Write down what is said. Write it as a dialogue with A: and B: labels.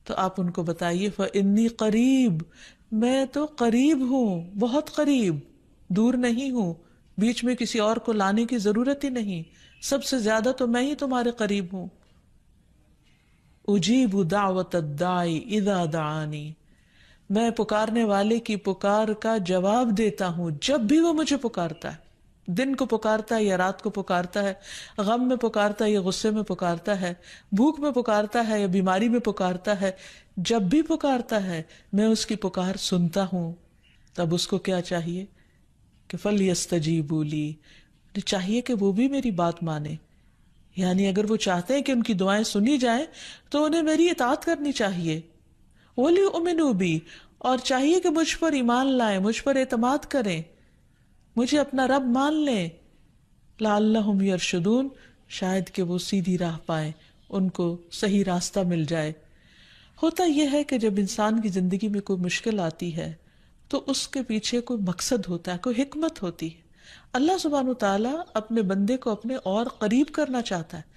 A: تو آپ ان کو بتائیے فَإِنِّي قریب، میں تو قریب ہوں، بہت قریب، دور نہیں ہوں، بیچ میں کسی اور کو لانے کی ضرورت ہی نہیں، سب سے زیادہ تو میں ہی تمہارے قریب ہوں۔ اجیب دعوت الداعی اذا دعانی، میں پکارنے والے کی پکار کا جواب دیتا ہوں جب بھی وہ مجھے پکارتا ہے، دن کو پکارتا ہے یا رات کو پکارتا ہے، غم میں پکارتا ہے یا غصے میں پکارتا ہے، بھوک میں پکارتا ہے یا بیماری میں پکارتا ہے، جب بھی پکارتا ہے میں اس کی پکار سنتا ہوں۔ تب اس کو کیا چاہیے کہ فَلْيَسْتَجِيبُوا لِي، چاہیے کہ وہ بھی میری بات مانے، یعنی اگر وہ چاہتے ہیں کہ ان کی دعائیں سنی جائیں تو انہیں میری اطاعت کرنی چاہیے، وَلْيُؤْمِنُوا بِي، اور چاہیے کہ مجھ پر ایمان لائیں، مجھ پر اعتماد کریں، مجھے اپنا رب مان لیں، لعلہم یرشدون، شاید کہ وہ سیدھی راہ پائیں، ان کو صحیح راستہ مل جائے۔ ہوتا یہ ہے کہ جب انسان کی زندگی میں کوئی مشکل آتی ہے تو اس کے پیچھے کوئی مقصد ہوتا ہے، کوئی حکمت ہوتی ہے۔ اللہ سبحانہ و تعالیٰ اپنے بندے کو اپنے اور قریب کرنا چاہتا ہے،